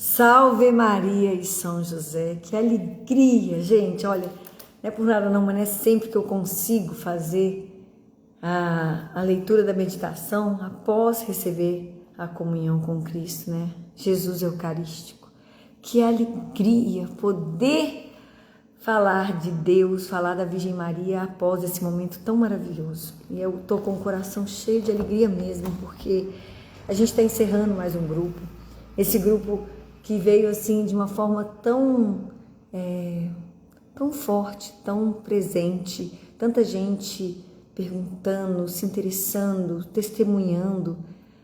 Salve Maria e São José, que alegria, gente, olha, não é por nada não, mas não é sempre que eu consigo fazer a leitura da meditação após receber a comunhão com Cristo, né? Jesus Eucarístico. Que alegria poder falar de Deus, falar da Virgem Maria após esse momento tão maravilhoso. E eu tô com o coração cheio de alegria mesmo, porque a gente está encerrando mais um grupo. Esse grupo que veio assim de uma forma tão forte, tão presente, tanta gente perguntando, se interessando, testemunhando,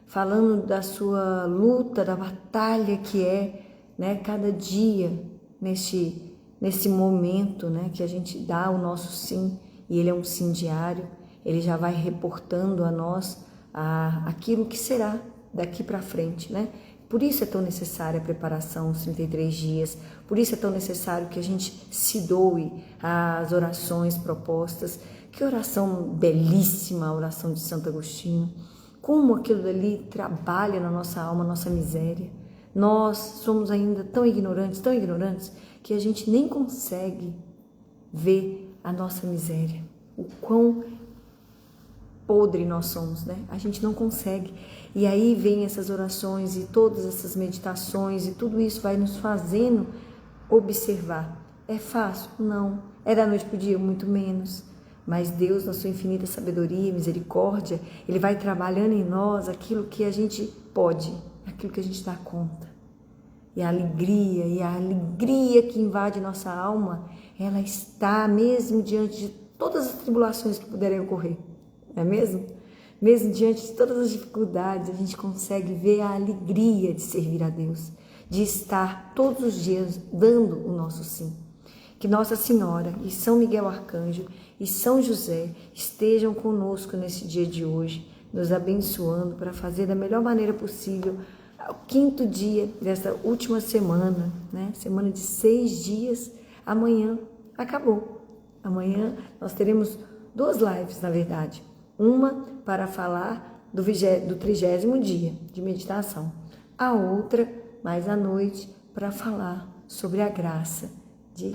falando da sua luta, da batalha que é, né, cada dia nesse momento, né, que a gente dá o nosso sim, e ele é um sim diário, ele já vai reportando a nós aquilo que será daqui para frente, né? Por isso é tão necessária a preparação, os 33 dias, por isso é tão necessário que a gente se doe às orações propostas. Que oração belíssima, a oração de Santo Agostinho, como aquilo dali trabalha na nossa alma, nossa miséria. Nós somos ainda tão ignorantes, que a gente nem consegue ver a nossa miséria, o quão podre nós somos, né? A gente não consegue. E aí vem essas orações e todas essas meditações e tudo isso vai nos fazendo observar. É fácil? Não. É da noite para o dia? Muito menos. Mas Deus, na sua infinita sabedoria e misericórdia, Ele vai trabalhando em nós aquilo que a gente pode, aquilo que a gente dá conta. E a alegria que invade nossa alma, ela está mesmo diante de todas as tribulações que puderem ocorrer. Não é mesmo? Mesmo diante de todas as dificuldades, a gente consegue ver a alegria de servir a Deus, de estar todos os dias dando o nosso sim. Que Nossa Senhora e São Miguel Arcanjo e São José estejam conosco nesse dia de hoje, nos abençoando para fazer da melhor maneira possível o 5º dia dessa última semana, né? Semana de 6 dias. Amanhã acabou. Amanhã nós teremos 2 lives, na verdade. Uma para falar do 30º dia de meditação. A outra, mais à noite, para falar sobre a graça de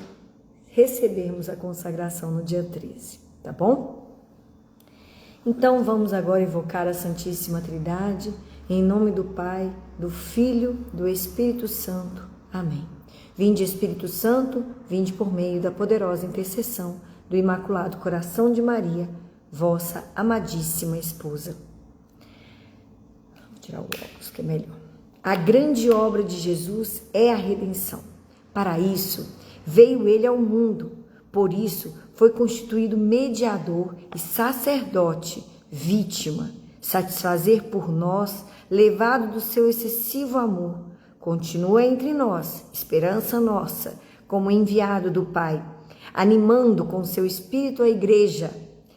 recebermos a consagração no dia 13, tá bom? Então vamos agora invocar a Santíssima Trindade, em nome do Pai, do Filho, do Espírito Santo. Amém. Vinde, Espírito Santo, vinde por meio da poderosa intercessão do Imaculado Coração de Maria, vossa amadíssima esposa. Vou tirar o óculos que é melhor. A grande obra de Jesus é a redenção. Para isso, veio ele ao mundo. Por isso, foi constituído mediador e sacerdote, vítima, satisfazer por nós, levado do seu excessivo amor. Continua entre nós, esperança nossa, como enviado do Pai, animando com seu Espírito a Igreja,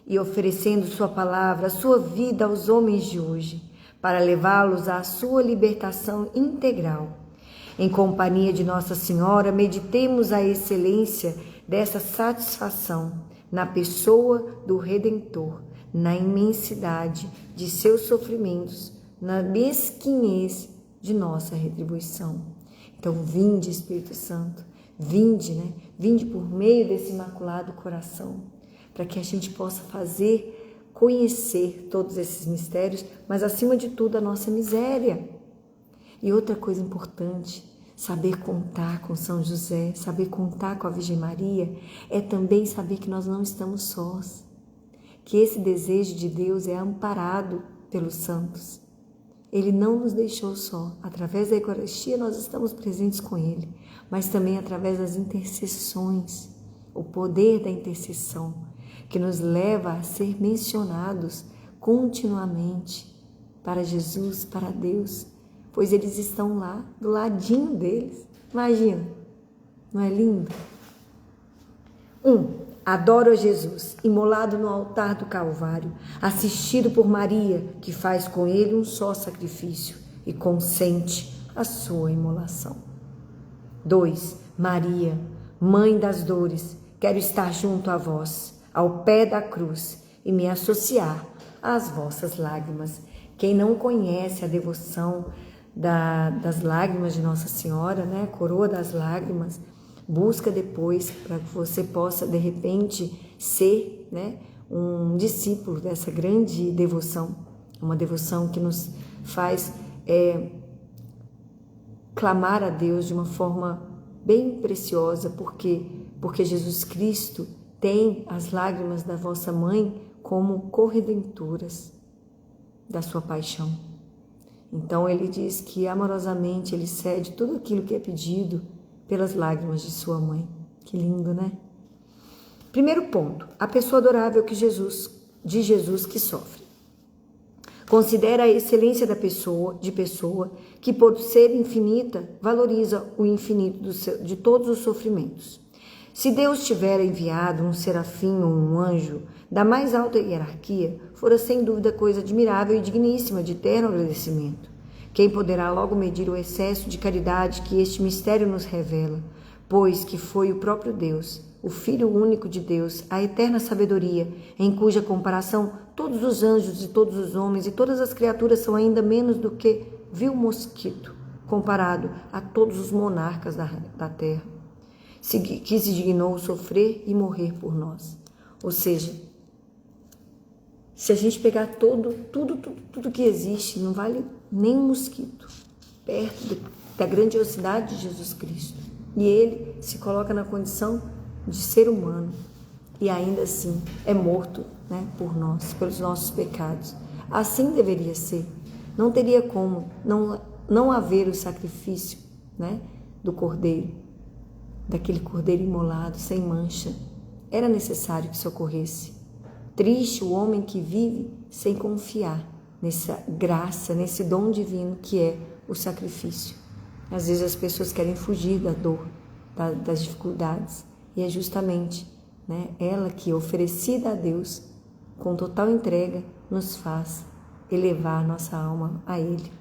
e oferecendo sua palavra, sua vida aos homens de hoje, para levá-los à sua libertação integral. Em companhia de Nossa Senhora, meditemos a excelência dessa satisfação na pessoa do Redentor, na imensidade de seus sofrimentos, na mesquinhez de nossa retribuição. Então, vinde, Espírito Santo, vinde, né? Vinde por meio desse Imaculado Coração, para que a gente possa conhecer todos esses mistérios, mas acima de tudo a nossa miséria. E outra coisa importante, saber contar com São José, saber contar com a Virgem Maria, é também saber que nós não estamos sós, que esse desejo de Deus é amparado pelos santos. Ele não nos deixou só. Através da Eucaristia nós estamos presentes com Ele, mas também através das intercessões, o poder da intercessão, que nos leva a ser mencionados continuamente para Jesus, para Deus, pois eles estão lá, do ladinho deles. Imagina, não é lindo? Adoro a Jesus, imolado no altar do Calvário, assistido por Maria, que faz com ele um só sacrifício e consente a sua imolação. 2. Maria, Mãe das dores, quero estar junto a vós, ao pé da cruz, e me associar às vossas lágrimas. Quem não conhece a devoção das lágrimas de Nossa Senhora, né? Coroa das lágrimas. Busca depois para que você possa, de repente, ser, né, um discípulo dessa grande devoção. Uma devoção que nos faz clamar a Deus de uma forma bem preciosa, porque Jesus Cristo tem as lágrimas da vossa mãe como corredentoras da sua paixão. Então ele diz que amorosamente ele cede tudo aquilo que é pedido pelas lágrimas de sua mãe. Que lindo, né? Primeiro ponto, a pessoa adorável de Jesus que sofre. Considera a excelência da pessoa que, por ser infinita, valoriza o infinito de todos os sofrimentos. Se Deus tivera enviado um serafim ou um anjo da mais alta hierarquia, fora sem dúvida coisa admirável e digníssima de eterno agradecimento. Quem poderá logo medir o excesso de caridade que este mistério nos revela, pois que foi o próprio Deus, o Filho único de Deus, a eterna sabedoria, em cuja comparação todos os anjos e todos os homens e todas as criaturas são ainda menos do que vil mosquito, comparado a todos os monarcas da terra, que se dignou sofrer e morrer por nós. Ou seja, se a gente pegar tudo que existe, não vale nem um mosquito perto da grandiosidade de Jesus Cristo. E ele se coloca na condição de ser humano e ainda assim é morto, né, por nós, pelos nossos pecados. Assim deveria ser. Não teria como não haver o sacrifício, né, do cordeiro, daquele cordeiro imolado, sem mancha. Era necessário que isso ocorresse. Triste o homem que vive sem confiar nessa graça, nesse dom divino que é o sacrifício. Às vezes as pessoas querem fugir da dor, das dificuldades, e é justamente, né, ela que, oferecida a Deus com total entrega, nos faz elevar nossa alma a Ele.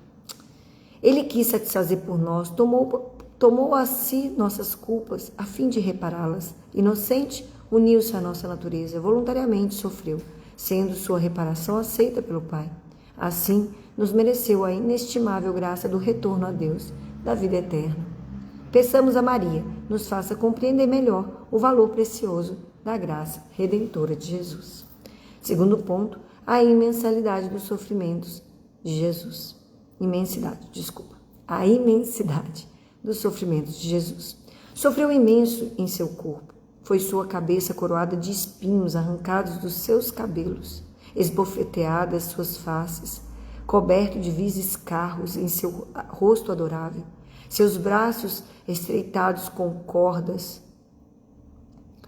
Ele quis satisfazer por nós, tomou a si nossas culpas a fim de repará-las. Inocente, uniu-se à nossa natureza, voluntariamente sofreu, sendo sua reparação aceita pelo Pai. Assim, nos mereceu a inestimável graça do retorno a Deus, da vida eterna. Peçamos a Maria, nos faça compreender melhor o valor precioso da graça redentora de Jesus. Segundo ponto, a imensidade dos sofrimentos de Jesus. A imensidade dos sofrimentos de Jesus. Sofreu imenso em seu corpo. Foi sua cabeça coroada de espinhos arrancados dos seus cabelos, esbofeteadas suas faces, coberto de vis escarros em seu rosto adorável, seus braços estreitados com cordas,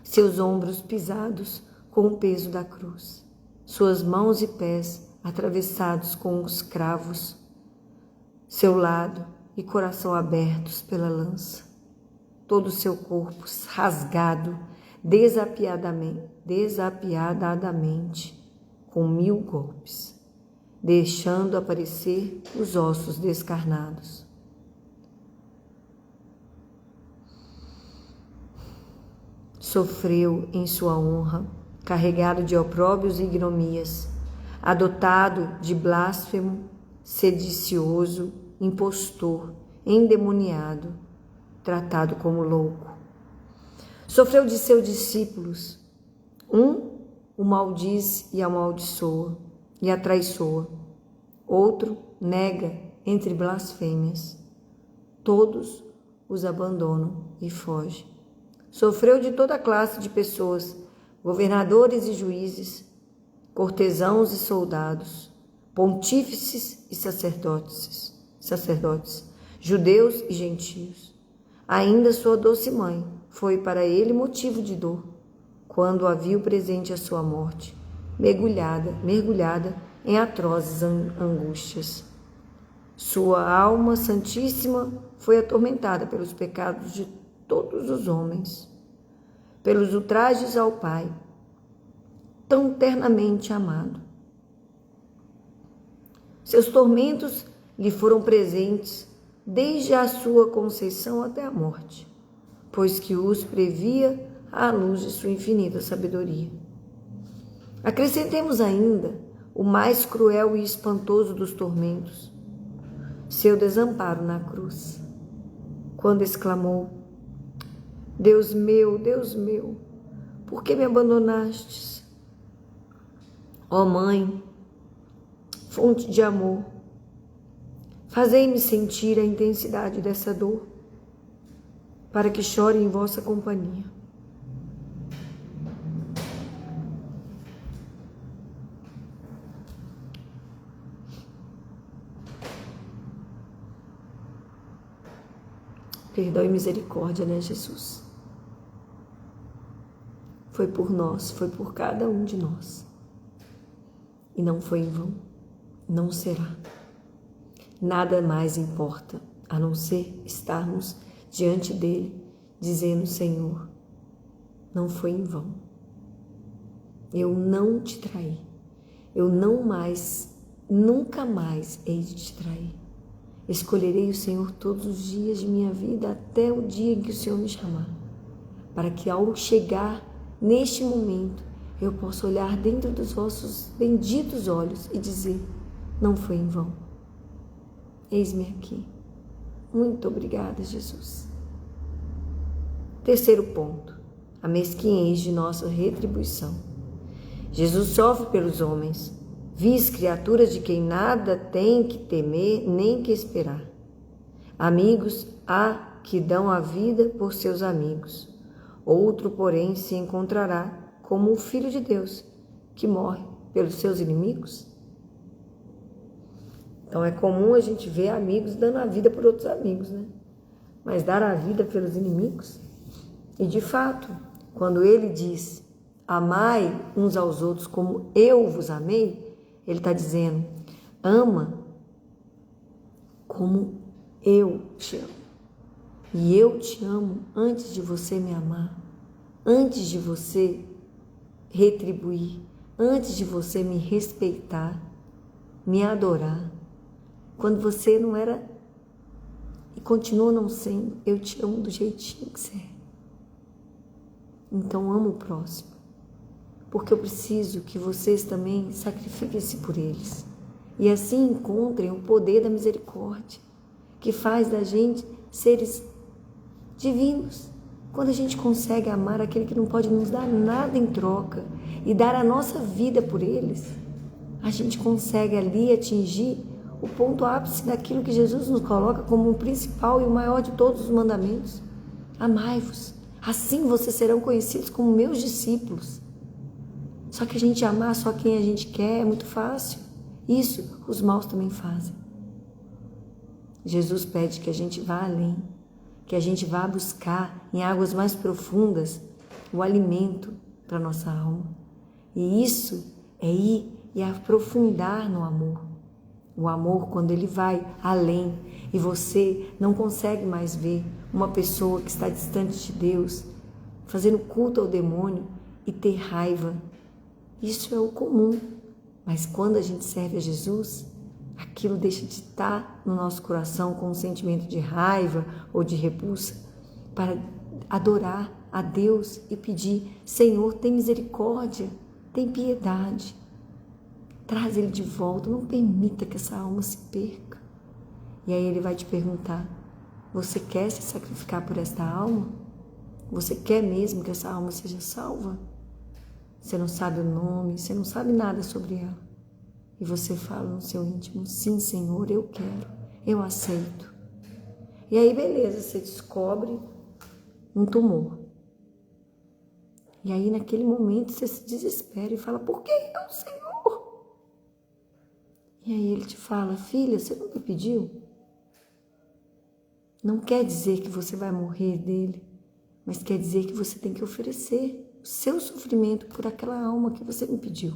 seus ombros pisados com o peso da cruz, suas mãos e pés atravessados com os cravos, seu lado e coração abertos pela lança, todo o seu corpo rasgado desapiadadamente com 1000 golpes, deixando aparecer os ossos descarnados. Sofreu em sua honra, carregado de opróbrios e ignominias, adotado de blasfemo, sedicioso, impostor, endemoniado, tratado como louco. Sofreu de seus discípulos. Um o maldiz e amaldiçoa e atraiçoa. Outro nega entre blasfêmias. Todos os abandonam e fogem. Sofreu de toda classe de pessoas, governadores e juízes, cortesãos e soldados, pontífices e sacerdotes, judeus e gentios. Ainda sua doce mãe foi para ele motivo de dor, quando a viu presente à sua morte, mergulhada em atrozes angústias. Sua alma santíssima foi atormentada pelos pecados de todos os homens, pelos ultrajes ao Pai, tão ternamente amado. Seus tormentos lhe foram presentes desde a sua conceição até a morte, pois que os previa à luz de sua infinita sabedoria. Acrescentemos ainda o mais cruel e espantoso dos tormentos. seu desamparo na cruz, quando exclamou: Deus meu, por que me abandonastes? Ó Mãe, fonte de amor, fazei-me sentir a intensidade dessa dor, para que chore em vossa companhia. Perdão e misericórdia, né, Jesus? Foi por nós, foi por cada um de nós. E não foi em vão, não será. Nada mais importa, a não ser estarmos diante dele, dizendo: Senhor, não foi em vão. Eu não te traí. Eu nunca mais hei de te trair. Escolherei o Senhor todos os dias de minha vida, até o dia em que o Senhor me chamar, para que ao chegar neste momento, eu possa olhar dentro dos vossos benditos olhos e dizer: não foi em vão. Eis-me aqui. Muito obrigada, Jesus. Terceiro ponto, a mesquinhez de nossa retribuição. Jesus sofre pelos homens, vis criaturas de quem nada tem que temer nem que esperar. Amigos há que dão a vida por seus amigos. Outro, porém, se encontrará como o Filho de Deus, que morre pelos seus inimigos. Então é comum a gente ver amigos dando a vida por outros amigos, né? Mas dar a vida pelos inimigos? E de fato, quando ele diz: amai uns aos outros como eu vos amei, ele está dizendo: ama como eu te amo. E eu te amo antes de você me amar, antes de você retribuir, antes de você me respeitar, me adorar. Quando você não era e continua não sendo, eu te amo do jeitinho que você é. Então amo o próximo, porque eu preciso que vocês também sacrifiquem-se por eles e assim encontrem o poder da misericórdia, que faz da gente seres divinos. Quando a gente consegue amar aquele que não pode nos dar nada em troca e dar a nossa vida por eles, a gente consegue ali atingir o ponto ápice daquilo que Jesus nos coloca como o principal e o maior de todos os mandamentos. Amai-vos, assim vocês serão conhecidos como meus discípulos. Só que a gente amar só quem a gente quer é muito fácil. Isso os maus também fazem. Jesus pede que a gente vá além, que a gente vá buscar em águas mais profundas o alimento para nossa alma. E isso é ir e aprofundar no amor. O amor, quando ele vai além e você não consegue mais ver uma pessoa que está distante de Deus, fazendo culto ao demônio e ter raiva. Isso é o comum. Mas quando a gente serve a Jesus, aquilo deixa de estar no nosso coração com um sentimento de raiva ou de repulsa, para adorar a Deus e pedir: Senhor, tem misericórdia, tem piedade. Traz ele de volta, não permita que essa alma se perca. E aí ele vai te perguntar: você quer se sacrificar por esta alma? Você quer mesmo que essa alma seja salva? Você não sabe o nome, você não sabe nada sobre ela. E você fala no seu íntimo: sim, Senhor, eu quero, eu aceito. E aí beleza, você descobre um tumor. E aí naquele momento você se desespera e fala: por que eu, Senhor? E aí ele te fala: filha, você não me pediu? Não quer dizer que você vai morrer dele, mas quer dizer que você tem que oferecer o seu sofrimento por aquela alma que você me pediu.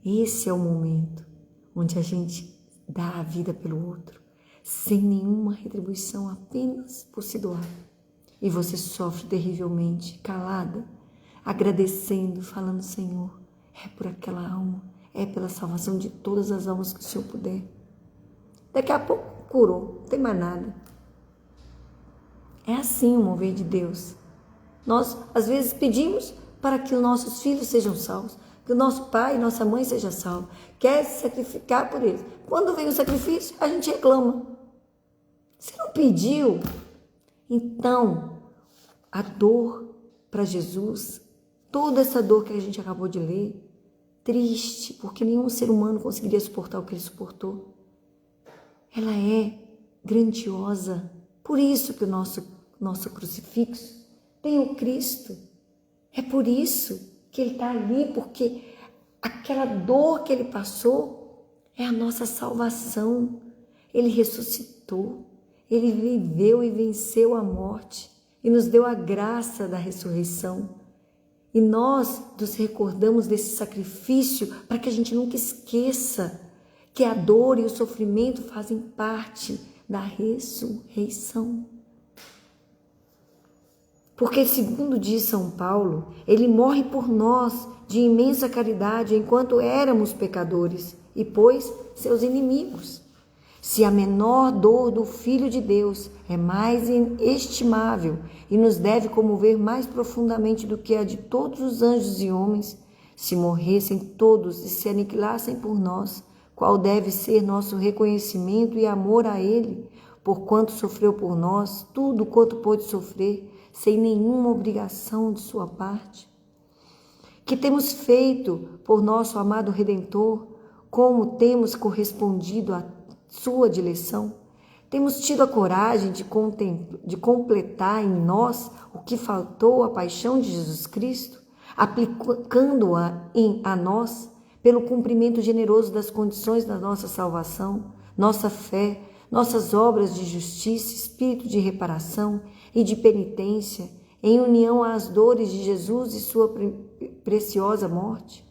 Esse é o momento onde a gente dá a vida pelo outro, sem nenhuma retribuição, apenas por se doar. E você sofre terrivelmente, calada, agradecendo, falando: Senhor, é por aquela alma, é pela salvação de todas as almas que o Senhor puder. Daqui a pouco curou, não tem mais nada. É assim o mover de Deus. Nós, às vezes, pedimos para que os nossos filhos sejam salvos, que o nosso pai e nossa mãe seja salvo, quer se sacrificar por eles. Quando vem o sacrifício, a gente reclama. Você não pediu? Então, a dor para Jesus, toda essa dor que a gente acabou de ler, triste, porque nenhum ser humano conseguiria suportar o que ele suportou, ela é grandiosa. Por isso que o nosso crucifixo tem o Cristo. É por isso que ele está ali, porque aquela dor que ele passou é a nossa salvação. Ele ressuscitou, ele viveu e venceu a morte e nos deu a graça da ressurreição. E nós nos recordamos desse sacrifício para que a gente nunca esqueça que a dor e o sofrimento fazem parte da ressurreição. Porque, segundo diz São Paulo, ele morre por nós de imensa caridade enquanto éramos pecadores e pôs seus inimigos. Se a menor dor do Filho de Deus é mais inestimável e nos deve comover mais profundamente do que a de todos os anjos e homens, se morressem todos e se aniquilassem por nós, qual deve ser nosso reconhecimento e amor a Ele, porquanto sofreu por nós tudo quanto pôde sofrer, sem nenhuma obrigação de sua parte? Que temos feito por nosso amado Redentor, como temos correspondido à sua direção? Temos tido a coragem de completar em nós o que faltou à paixão de Jesus Cristo, aplicando-a a nós pelo cumprimento generoso das condições da nossa salvação, nossa fé, nossas obras de justiça, espírito de reparação e de penitência, em união às dores de Jesus e sua preciosa morte?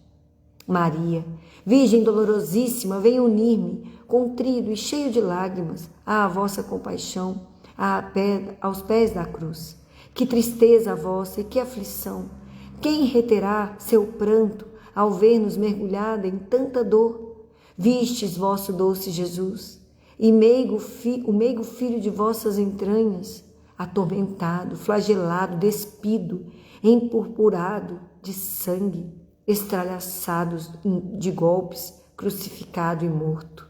Maria, Virgem dolorosíssima, vem unir-me, contrido e cheio de lágrimas, à vossa compaixão, aos pés da cruz. Que tristeza a vossa e que aflição! Quem reterá seu pranto ao ver-nos mergulhada em tanta dor? Vistes vosso doce Jesus, e o meigo filho de vossas entranhas, atormentado, flagelado, despido, empurpurado de sangue, estralhaçados de golpes, crucificado e morto.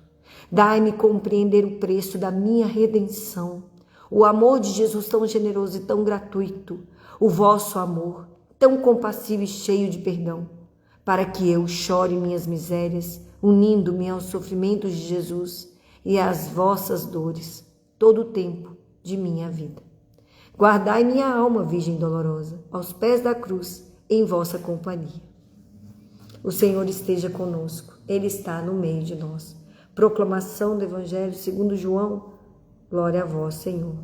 Dai-me compreender o preço da minha redenção, o amor de Jesus tão generoso e tão gratuito, o vosso amor tão compassivo e cheio de perdão, para que eu chore minhas misérias, unindo-me aos sofrimentos de Jesus e às vossas dores, todo o tempo de minha vida. Guardai minha alma, Virgem dolorosa, aos pés da cruz, em vossa companhia. O Senhor esteja conosco, Ele está no meio de nós. Proclamação do Evangelho segundo João, glória a vós, Senhor.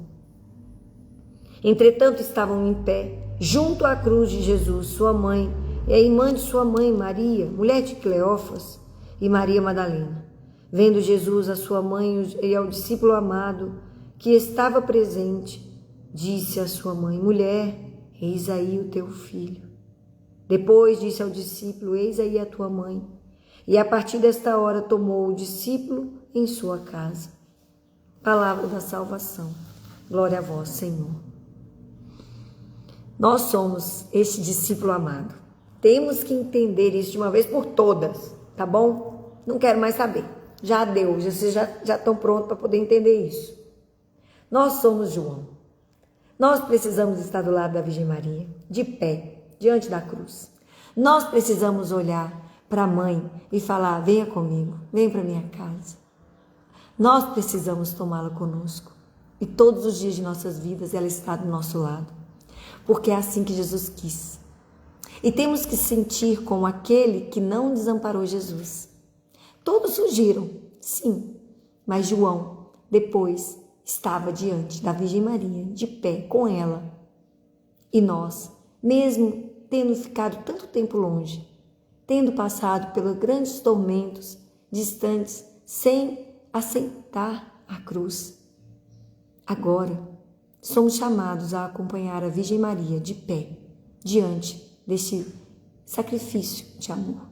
Entretanto estavam em pé, junto à cruz de Jesus, sua mãe, e a irmã de sua mãe, Maria, mulher de Cleófas, e Maria Madalena. Vendo Jesus, a sua mãe e ao discípulo amado, que estava presente, disse à sua mãe: mulher, eis aí o teu filho. Depois disse ao discípulo: eis aí a tua mãe. E a partir desta hora tomou o discípulo em sua casa. Palavra da salvação. Glória a vós, Senhor. Nós somos este discípulo amado. Temos que entender isso de uma vez por todas, tá bom? Não quero mais saber. Já deu, vocês já estão prontos para poder entender isso. Nós somos João. Nós precisamos estar do lado da Virgem Maria, de pé, diante da cruz. Nós precisamos olhar para a mãe e falar: venha comigo, venha para minha casa. Nós precisamos tomá-la conosco. E todos os dias de nossas vidas ela está do nosso lado. Porque é assim que Jesus quis. E temos que sentir como aquele que não desamparou Jesus. Todos fugiram, sim, mas João depois estava diante da Virgem Maria, de pé com ela. E nós, mesmo tendo ficado tanto tempo longe, tendo passado pelos grandes tormentos, distantes, sem aceitar a cruz, agora somos chamados a acompanhar a Virgem Maria de pé, diante deste sacrifício de amor.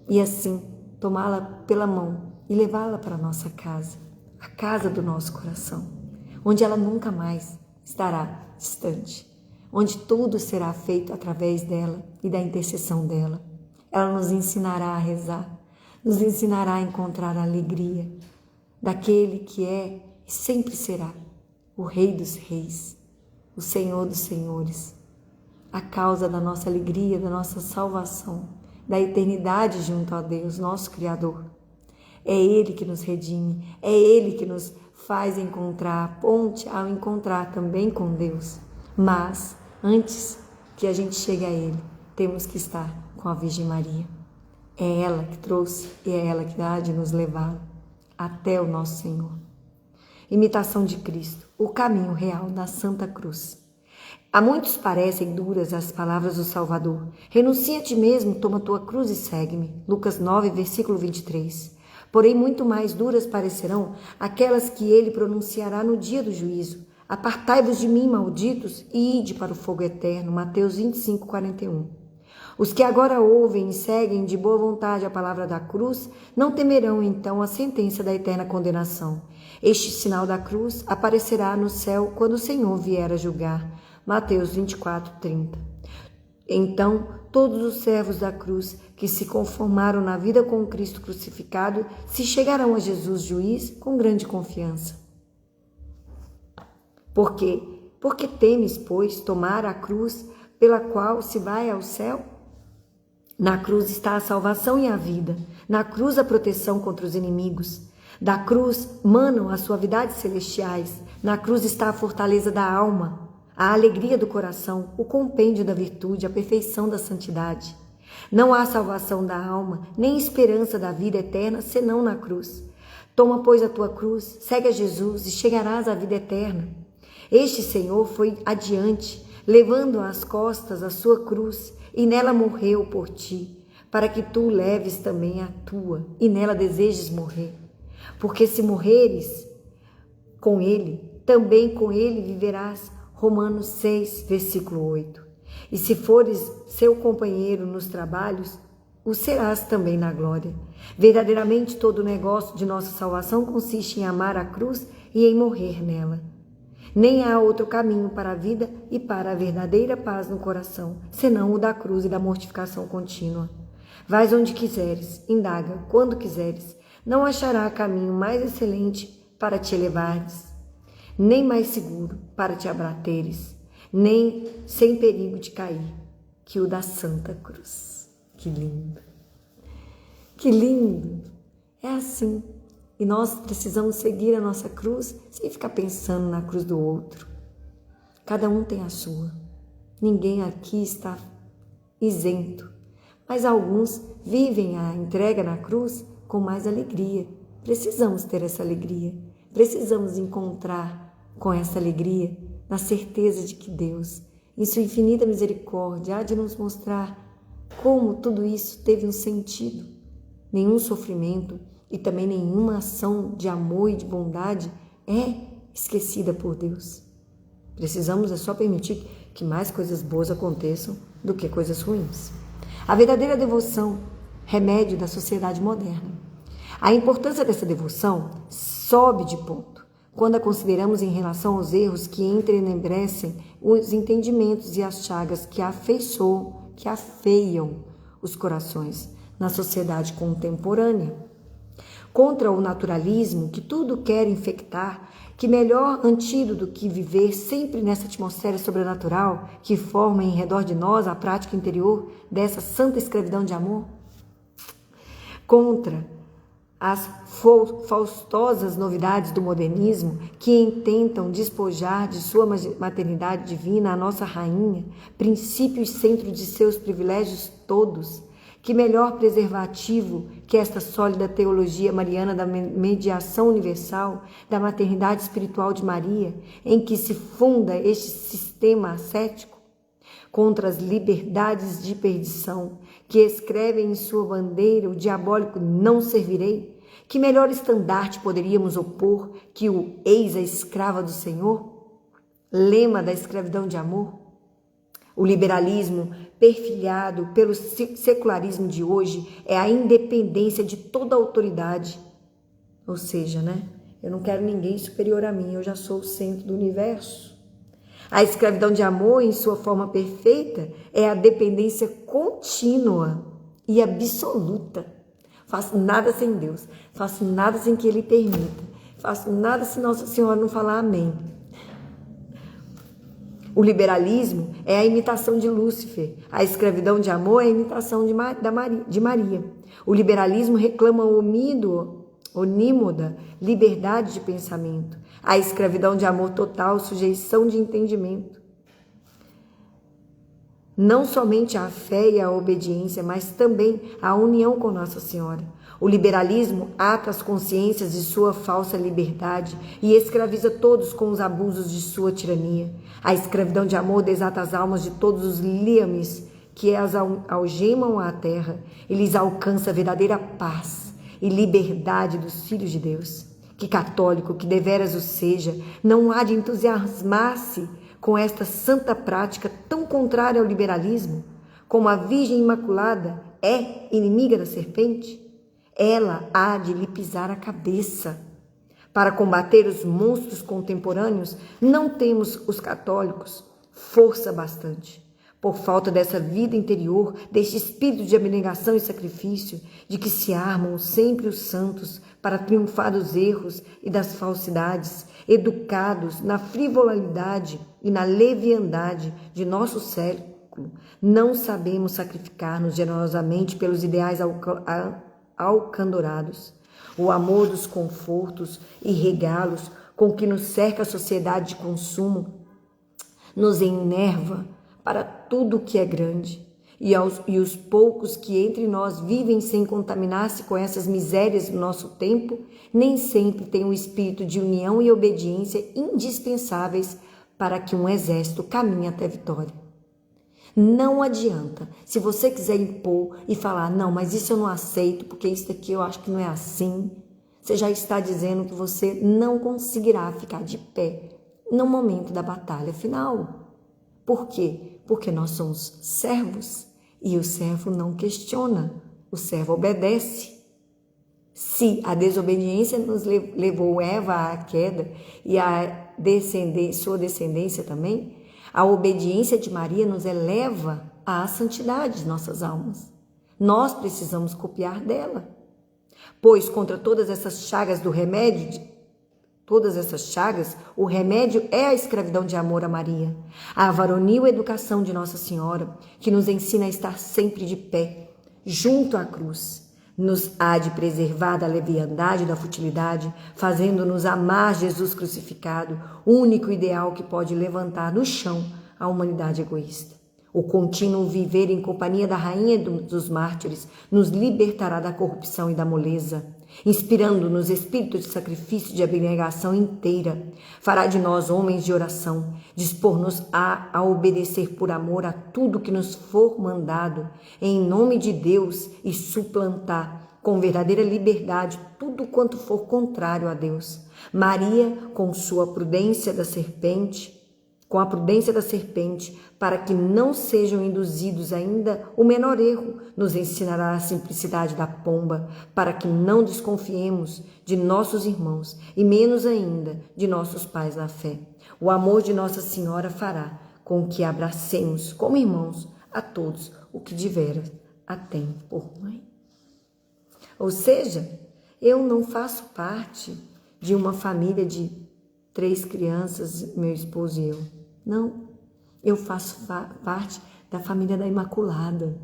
E assim, tomá-la pela mão e levá-la para a nossa casa, a casa do nosso coração, onde ela nunca mais estará distante, onde tudo será feito através dela e da intercessão dela. Ela nos ensinará a rezar, nos ensinará a encontrar a alegria daquele que é e sempre será o Rei dos Reis, o Senhor dos Senhores, a causa da nossa alegria, da nossa salvação, da eternidade junto a Deus, nosso Criador. É Ele que nos redime, é Ele que nos faz encontrar a ponte ao encontrar também com Deus. Mas, antes que a gente chegue a Ele, temos que estar com a Virgem Maria. É ela que trouxe e é ela que há de nos levar até o nosso Senhor. Imitação de Cristo, o caminho real da Santa Cruz. A muitos parecem duras as palavras do Salvador. Renuncia a ti mesmo, toma tua cruz e segue-me. Lucas 9, versículo 23. Porém, muito mais duras parecerão aquelas que ele pronunciará no dia do juízo. Apartai-vos de mim, malditos, e ide para o fogo eterno. Mateus 25, 41. Os que agora ouvem e seguem de boa vontade a palavra da cruz, não temerão então a sentença da eterna condenação. Este sinal da cruz aparecerá no céu quando o Senhor vier a julgar. Mateus 24, 30. Então, todos os servos da cruz que se conformaram na vida com o Cristo crucificado se chegarão a Jesus juiz com grande confiança. Por quê? Porque temes, pois, tomar a cruz pela qual se vai ao céu? Na cruz está a salvação e a vida. Na cruz a proteção contra os inimigos. Da cruz manam as suavidades celestiais. Na cruz está a fortaleza da alma, a alegria do coração, o compêndio da virtude, a perfeição da santidade. Não há salvação da alma, nem esperança da vida eterna, senão na cruz. Toma, pois, a tua cruz, segue a Jesus e chegarás à vida eterna. Este Senhor foi adiante, levando às costas a sua cruz, e nela morreu por ti, para que tu leves também a tua, e nela desejes morrer. Porque se morreres com ele, também com ele viverás. Romanos 6, versículo 8. E se fores seu companheiro nos trabalhos, o serás também na glória. Verdadeiramente todo o negócio de nossa salvação consiste em amar a cruz e em morrer nela. Nem há outro caminho para a vida e para a verdadeira paz no coração, senão o da cruz e da mortificação contínua. Vais onde quiseres, indaga quando quiseres, não achará caminho mais excelente para te elevares, nem mais seguro para te abateres, nem sem perigo de cair, que o da Santa Cruz. Que lindo! Que lindo! É assim. E nós precisamos seguir a nossa cruz sem ficar pensando na cruz do outro. Cada um tem a sua. Ninguém aqui está isento. Mas alguns vivem a entrega na cruz com mais alegria. Precisamos ter essa alegria. Precisamos encontrar com essa alegria na certeza de que Deus, em sua infinita misericórdia, há de nos mostrar como tudo isso teve um sentido. Nenhum sofrimento e também nenhuma ação de amor e de bondade é esquecida por Deus. Precisamos só permitir que mais coisas boas aconteçam do que coisas ruins. A verdadeira devoção, remédio da sociedade moderna. A importância dessa devoção sobe de ponto quando a consideramos em relação aos erros que entenebrecem os entendimentos e as chagas que afeiam os corações na sociedade contemporânea. Contra o naturalismo, que tudo quer infectar, que melhor antídoto do que viver sempre nessa atmosfera sobrenatural que forma em redor de nós a prática interior dessa santa escravidão de amor? Contra as faustosas novidades do modernismo que intentam despojar de sua maternidade divina a nossa rainha, princípio e centro de seus privilégios todos. Que melhor preservativo que esta sólida teologia mariana da mediação universal, da maternidade espiritual de Maria, em que se funda este sistema ascético? Contra as liberdades de perdição, que escrevem em sua bandeira o diabólico não servirei, que melhor estandarte poderíamos opor que o eis a escrava do Senhor? Lema da escravidão de amor? O liberalismo, perfilhado pelo secularismo de hoje, é a independência de toda autoridade. Ou seja, eu não quero ninguém superior a mim, eu já sou o centro do universo. A escravidão de amor, em sua forma perfeita, é a dependência contínua e absoluta. Faço nada sem Deus, faço nada sem que Ele permita, faço nada se Nossa Senhora não falar amém. O liberalismo é a imitação de Lúcifer, a escravidão de amor é a imitação de Maria. O liberalismo reclama onímoda liberdade de pensamento, a escravidão de amor total, sujeição de entendimento. Não somente a fé e a obediência, mas também a união com Nossa Senhora. O liberalismo ata as consciências de sua falsa liberdade e escraviza todos com os abusos de sua tirania. A escravidão de amor desata as almas de todos os liames que as algemam à terra e lhes alcança a verdadeira paz e liberdade dos filhos de Deus. Que católico, que deveras o seja, não há de entusiasmar-se com esta santa prática tão contrária ao liberalismo, como a Virgem Imaculada é inimiga da serpente? Ela há de lhe pisar a cabeça. Para combater os monstros contemporâneos, não temos, os católicos, força bastante. Por falta dessa vida interior, deste espírito de abnegação e sacrifício, de que se armam sempre os santos para triunfar dos erros e das falsidades, educados na frivolidade e na leviandade de nosso século, não sabemos sacrificar-nos generosamente pelos ideais alcandorados. O amor dos confortos e regalos com que nos cerca a sociedade de consumo nos enerva para tudo o que é grande, e os poucos que entre nós vivem sem contaminar-se com essas misérias do nosso tempo, nem sempre têm um espírito de união e obediência indispensáveis para que um exército caminhe até a vitória. Não adianta, se você quiser impor e falar, não, mas isso eu não aceito, porque isso aqui eu acho que não é assim, você já está dizendo que você não conseguirá ficar de pé no momento da batalha final. Por quê? Porque nós somos servos e o servo não questiona, o servo obedece. Se a desobediência nos levou Eva à queda e a sua descendência também, a obediência de Maria nos eleva à santidade de nossas almas. Nós precisamos copiar dela. Pois contra todas essas chagas do remédio, o remédio é a escravidão de amor a Maria, a varonil educação de Nossa Senhora, que nos ensina a estar sempre de pé, junto à cruz. Nos há de preservar da leviandade e da futilidade, fazendo-nos amar Jesus crucificado, único ideal que pode levantar no chão a humanidade egoísta. O contínuo viver em companhia da Rainha dos Mártires nos libertará da corrupção e da moleza, inspirando-nos espírito de sacrifício e de abnegação inteira. Fará de nós homens de oração, dispor-nos a obedecer por amor a tudo que nos for mandado, em nome de Deus, e suplantar com verdadeira liberdade tudo quanto for contrário a Deus. Maria, com a prudência da serpente, para que não sejam induzidos ainda o menor erro, nos ensinará a simplicidade da pomba, para que não desconfiemos de nossos irmãos e menos ainda de nossos pais na fé. O amor de Nossa Senhora fará com que abracemos como irmãos a todos o que de veras a tem por mãe. Ou seja, eu não faço parte de uma família de 3 crianças, meu esposo e eu. Não, eu faço parte da família da Imaculada.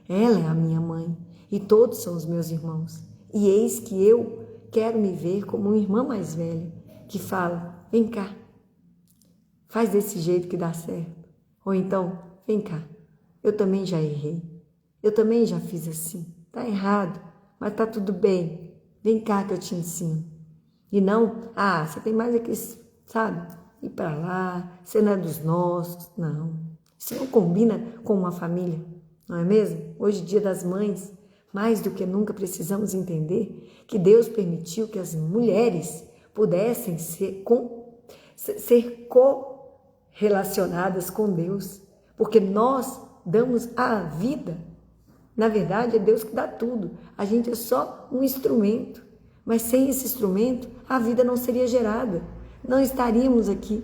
Ela é a minha mãe e todos são os meus irmãos. E eis que eu quero me ver como uma irmã mais velha que fala, vem cá, faz desse jeito que dá certo. Ou então, vem cá, eu também já errei, eu também já fiz assim, tá errado, mas tá tudo bem, vem cá que eu te ensino. E não, você tem mais aqui, sabe, ir para lá, você não é dos nossos. Não, isso não combina com uma família, não é mesmo? Hoje, Dia das Mães, mais do que nunca precisamos entender que Deus permitiu que as mulheres pudessem ser correlacionadas com Deus, porque nós damos a vida. Na verdade, é Deus que dá tudo, a gente é só um instrumento. Mas sem esse instrumento, a vida não seria gerada. Não estaríamos aqui.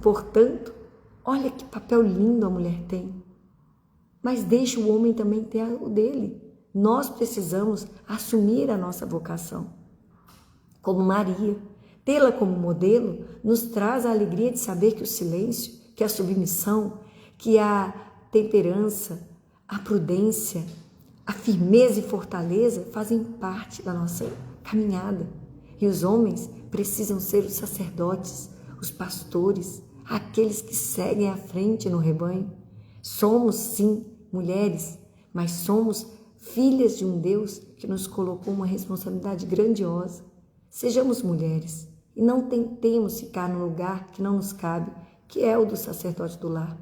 Portanto, olha que papel lindo a mulher tem. mas deixa o homem também ter o dele. Nós precisamos assumir a nossa vocação. Como Maria, tê-la como modelo nos traz a alegria de saber que o silêncio, que a submissão, que a temperança, a prudência, a firmeza e fortaleza fazem parte da nossa caminhada. E os homens precisam ser os sacerdotes, os pastores, aqueles que seguem à frente no rebanho. Somos, sim, mulheres, mas somos filhas de um Deus que nos colocou uma responsabilidade grandiosa. Sejamos mulheres e não tentemos ficar no lugar que não nos cabe, que é o do sacerdote do lar.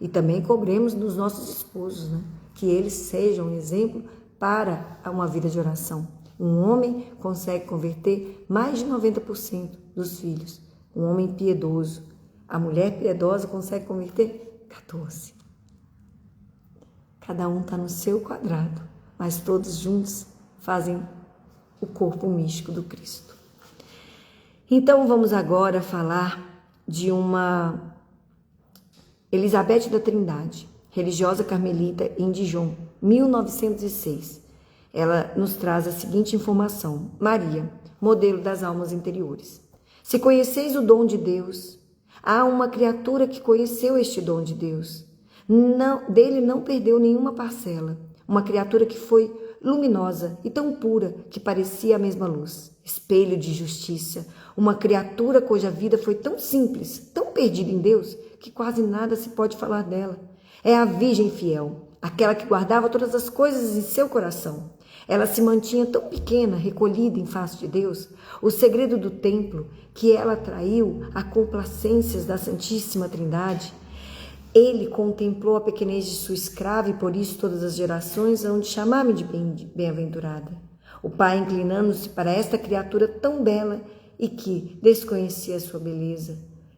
E também cobremos dos nossos esposos, que eles sejam um exemplo para uma vida de oração. Um homem consegue converter mais de 90% dos filhos. Um homem piedoso. A mulher piedosa consegue converter 14%. Cada um está no seu quadrado, mas todos juntos fazem o corpo místico do Cristo. Então vamos agora falar de uma Elizabeth da Trindade, religiosa carmelita em Dijon, 1906. Ela nos traz a seguinte informação: Maria, modelo das almas interiores. Se conheceis o dom de Deus, há uma criatura que conheceu este dom de Deus. Dele não perdeu nenhuma parcela. Uma criatura que foi luminosa e tão pura que parecia a mesma luz, espelho de justiça. Uma criatura cuja vida foi tão simples, tão perdida em Deus, que quase nada se pode falar dela. É a Virgem fiel, aquela que guardava todas as coisas em seu coração. Ela se mantinha tão pequena, recolhida em face de Deus. O segredo do templo, que ela atraiu a complacências da Santíssima Trindade. Ele contemplou a pequenez de sua escrava e por isso todas as gerações hão de chamar-me de bem-aventurada. O pai, inclinando-se para esta criatura tão bela e que desconhecia sua beleza,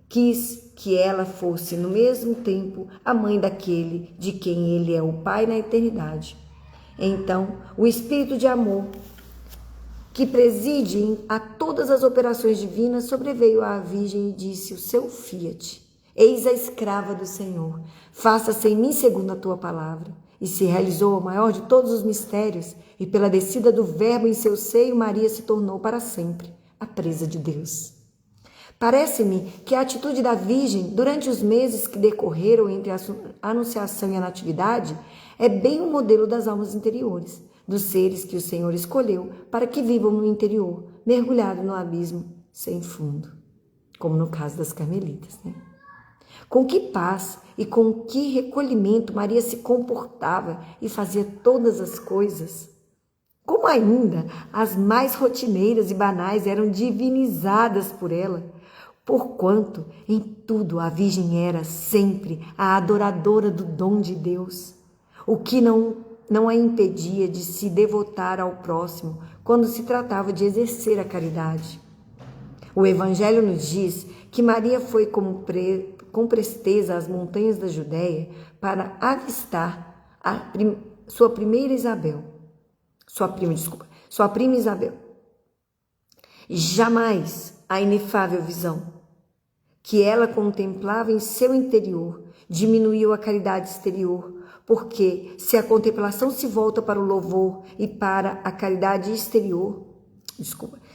quis que ela fosse no mesmo tempo a mãe daquele de quem ele é o pai na eternidade. Então, o espírito de amor que preside a todas as operações divinas sobreveio à Virgem e disse o seu fiat: eis a escrava do Senhor, faça-se em mim segundo a tua palavra. E se realizou o maior de todos os mistérios, e pela descida do Verbo em seu seio, Maria se tornou para sempre a presa de Deus. Parece-me que a atitude da Virgem, durante os meses que decorreram entre a Anunciação e a Natividade, é bem o modelo das almas interiores, dos seres que o Senhor escolheu para que vivam no interior, mergulhado no abismo sem fundo, como no caso das carmelitas, Com que paz e com que recolhimento Maria se comportava e fazia todas as coisas. Como ainda as mais rotineiras e banais eram divinizadas por ela, porquanto em tudo a Virgem era sempre a adoradora do dom de Deus, o que não a impedia de se devotar ao próximo quando se tratava de exercer a caridade. O Evangelho nos diz que Maria foi com presteza às montanhas da Judéia para avistar sua prima Isabel. Jamais a inefável visão que ela contemplava em seu interior diminuiu a caridade exterior, porque se a contemplação se volta para o louvor e para a caridade exterior,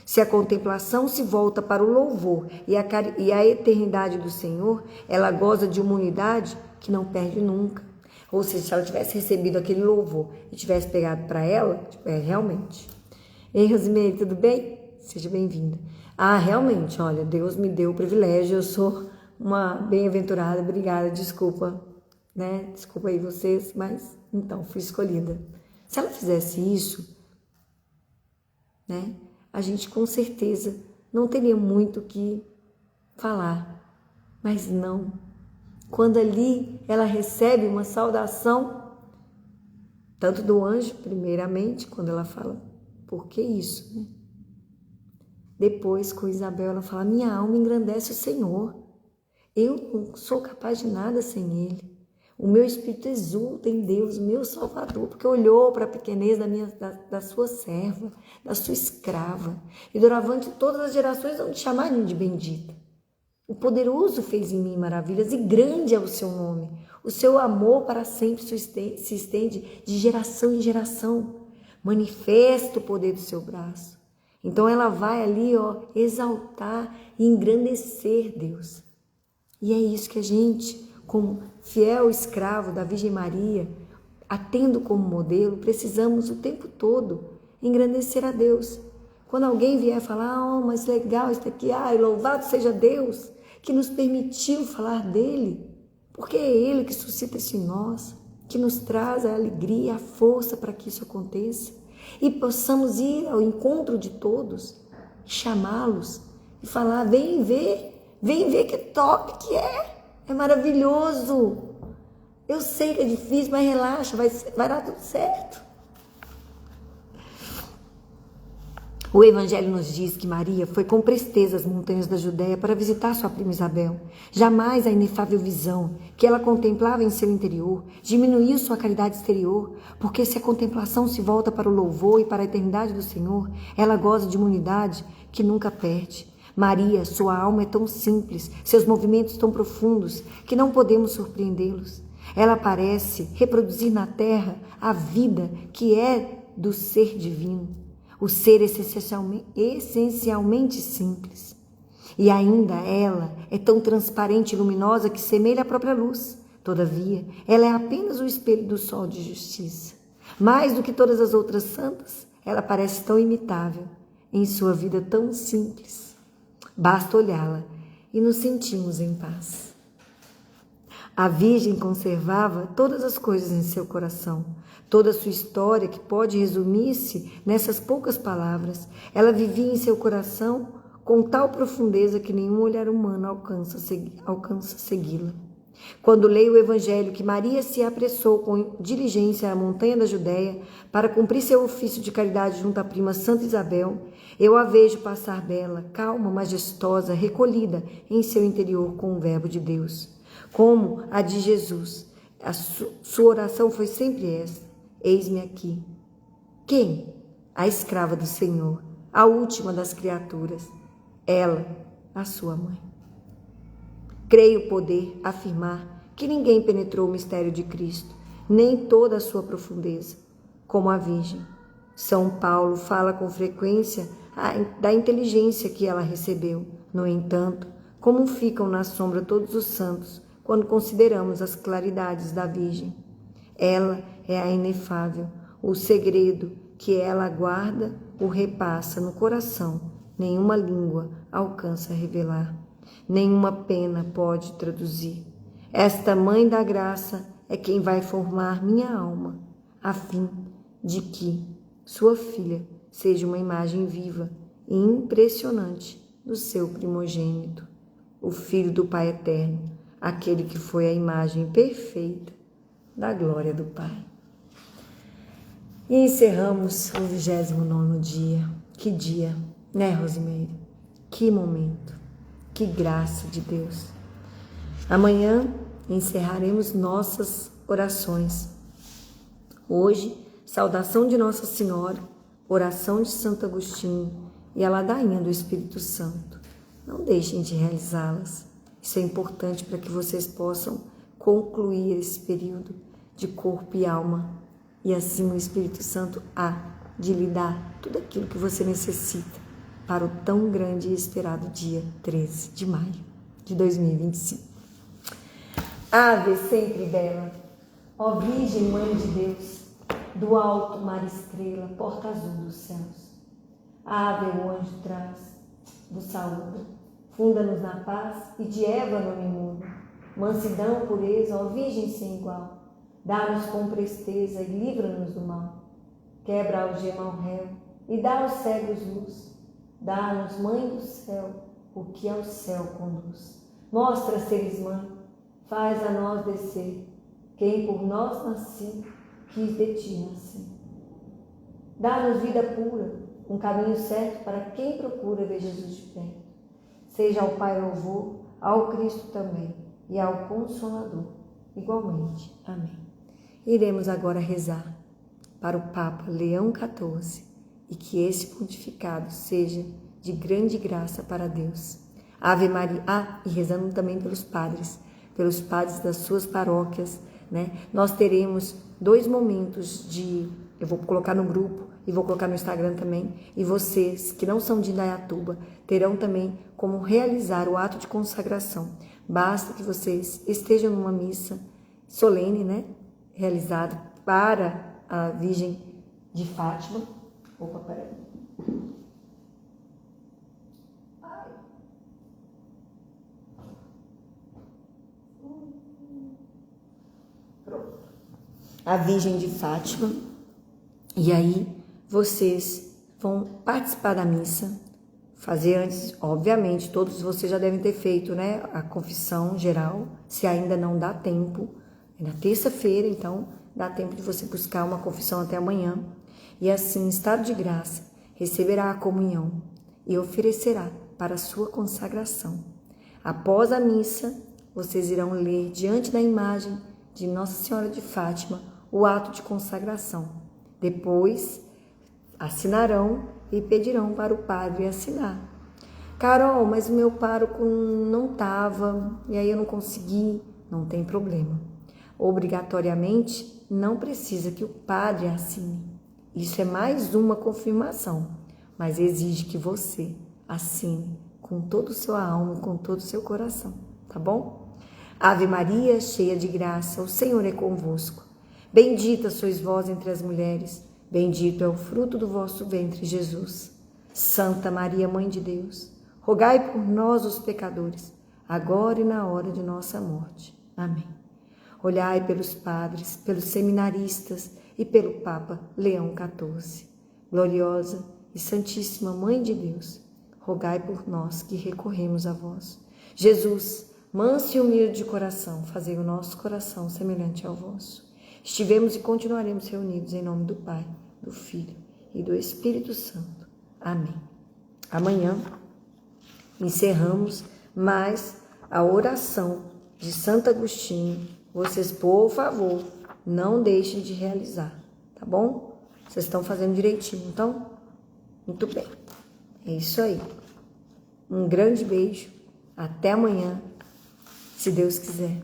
se a contemplação se volta para o louvor e a eternidade do Senhor, ela goza de uma unidade que não perde nunca. Ou seja, se ela tivesse recebido aquele louvor e tivesse pegado para ela, realmente. Ei, Rosemary, tudo bem? Seja bem-vinda. Realmente, olha, Deus me deu o privilégio, eu sou uma bem-aventurada, obrigada, desculpa, Desculpa aí vocês, mas então, fui escolhida. Se ela fizesse isso, a gente com certeza não teria muito o que falar, mas não. Quando ali ela recebe uma saudação, tanto do anjo, primeiramente, quando ela fala, por que isso, Depois, com Isabel, ela fala, minha alma engrandece o Senhor, eu não sou capaz de nada sem Ele. O meu espírito exulta em Deus, meu Salvador, porque olhou para a pequenez da sua serva, da sua escrava. E doravante todas as gerações vão te chamarem de bendita. O poderoso fez em mim maravilhas e grande é o seu nome. O seu amor para sempre se estende de geração em geração. Manifesta o poder do seu braço. Então ela vai ali, exaltar e engrandecer Deus. E é isso que a gente, como fiel escravo da Virgem Maria, a tendo como modelo, precisamos o tempo todo engrandecer a Deus. Quando alguém vier falar, mas legal isso aqui, louvado seja Deus, que nos permitiu falar dele, porque é ele que suscita isso em nós, que nos traz a alegria, a força para que isso aconteça, e possamos ir ao encontro de todos, chamá-los e falar, vem ver que top que é maravilhoso. Eu sei que é difícil, mas relaxa, vai dar tudo certo. O Evangelho nos diz que Maria foi com presteza às montanhas da Judéia para visitar sua prima Isabel. Jamais a inefável visão que ela contemplava em seu interior diminuiu sua caridade exterior, porque se a contemplação se volta para o louvor e para a eternidade do Senhor, ela goza de uma unidade que nunca perde. Maria, sua alma é tão simples, seus movimentos tão profundos, que não podemos surpreendê-los. Ela parece reproduzir na terra a vida que é do ser divino. O ser essencialmente simples. E ainda ela é tão transparente e luminosa que semelha a própria luz. Todavia, ela é apenas o espelho do sol de justiça. Mais do que todas as outras santas, ela parece tão imitável em sua vida tão simples. Basta olhá-la e nos sentimos em paz. A Virgem conservava todas as coisas em seu coração, toda a sua história, que pode resumir-se nessas poucas palavras. Ela vivia em seu coração com tal profundeza que nenhum olhar humano alcança segui-la. Quando leio o Evangelho que Maria se apressou com diligência à montanha da Judéia para cumprir seu ofício de caridade junto à prima Santa Isabel, eu a vejo passar bela, calma, majestosa, recolhida em seu interior com o Verbo de Deus. Como a de Jesus, sua oração foi sempre essa: eis-me aqui. Quem? A escrava do Senhor, a última das criaturas. Ela, a sua mãe. Creio poder afirmar que ninguém penetrou o mistério de Cristo, nem toda a sua profundeza, como a Virgem. São Paulo fala com frequência da inteligência que ela recebeu. No entanto, como ficam na sombra todos os santos, quando consideramos as claridades da Virgem. Ela é a inefável, o segredo que ela guarda o repassa no coração, nenhuma língua alcança a revelar, nenhuma pena pode traduzir. Esta Mãe da Graça é quem vai formar minha alma, a fim de que sua filha seja uma imagem viva e impressionante do seu primogênito, o Filho do Pai Eterno, aquele que foi a imagem perfeita da glória do Pai. E encerramos o 29º dia. Que dia, né, Rosimeire? Que momento, que graça de Deus. Amanhã encerraremos nossas orações. Hoje, saudação de Nossa Senhora, oração de Santo Agostinho e a ladainha do Espírito Santo. Não deixem de realizá-las. Isso é importante para que vocês possam concluir esse período de corpo e alma. E assim o Espírito Santo há de lhe dar tudo aquilo que você necessita para o tão grande e esperado dia 13 de maio de 2025. Ave sempre bela, ó Virgem Mãe de Deus, do alto mar estrela, porta azul dos céus. Ave o anjo traz, do saúde. Funda-nos na paz e de Eva não imundo. Mansidão, pureza, ó Virgem sem igual. Dá-nos com presteza e livra-nos do mal. Quebra a algema ao réu e dá aos cegos luz. Dá-nos, Mãe do céu, o que ao céu conduz. Mostra seres mãe, faz a nós descer. Quem por nós nasceu, quis de ti nascer. Dá-nos vida pura, um caminho certo para quem procura ver Jesus de perto. Seja ao Pai louvor, ao Cristo também, e ao Consolador, igualmente. Amém. Iremos agora rezar para o Papa Leão XIV e que esse pontificado seja de grande graça para Deus. Ave Maria, e rezando também pelos padres, pelos padres das suas paróquias, né? Nós teremos 2 momentos eu vou colocar no grupo e vou colocar no Instagram também, e vocês que não são de Indaiatuba terão também como realizar o ato de consagração. Basta que vocês estejam numa missa solene, né? Realizada para a Virgem de Fátima. Opa, peraí. Pronto. A Virgem de Fátima. E aí vocês vão participar da missa, fazer antes, obviamente, todos vocês já devem ter feito, né, a confissão geral, se ainda não dá tempo, é na terça-feira, então dá tempo de você buscar uma confissão até amanhã, e assim, em estado de graça, receberá a comunhão e oferecerá para a sua consagração. Após a missa, vocês irão ler diante da imagem de Nossa Senhora de Fátima o ato de consagração. Depois, assinarão e pedirão para o padre assinar. Carol, mas o meu pároco não estava, e aí eu não consegui. Não tem problema. Obrigatoriamente, não precisa que o padre assine. Isso é mais uma confirmação, mas exige que você assine com todo o seu alma, com todo o seu coração, tá bom? Ave Maria, cheia de graça, o Senhor é convosco. Bendita sois vós entre as mulheres, bendito é o fruto do vosso ventre, Jesus. Santa Maria, Mãe de Deus, rogai por nós, os pecadores, agora e na hora de nossa morte. Amém. Olhai pelos padres, pelos seminaristas e pelo Papa Leão XIV. Gloriosa e Santíssima Mãe de Deus, rogai por nós que recorremos a vós. Jesus, manso e humilde de coração, fazei o nosso coração semelhante ao vosso. Estivemos e continuaremos reunidos em nome do Pai, do Filho e do Espírito Santo. Amém. Amanhã encerramos mais a oração de Santo Agostinho. Vocês, por favor, não deixem de realizar, tá bom? Vocês estão fazendo direitinho, então? Muito bem. É isso aí. Um grande beijo. Até amanhã, se Deus quiser.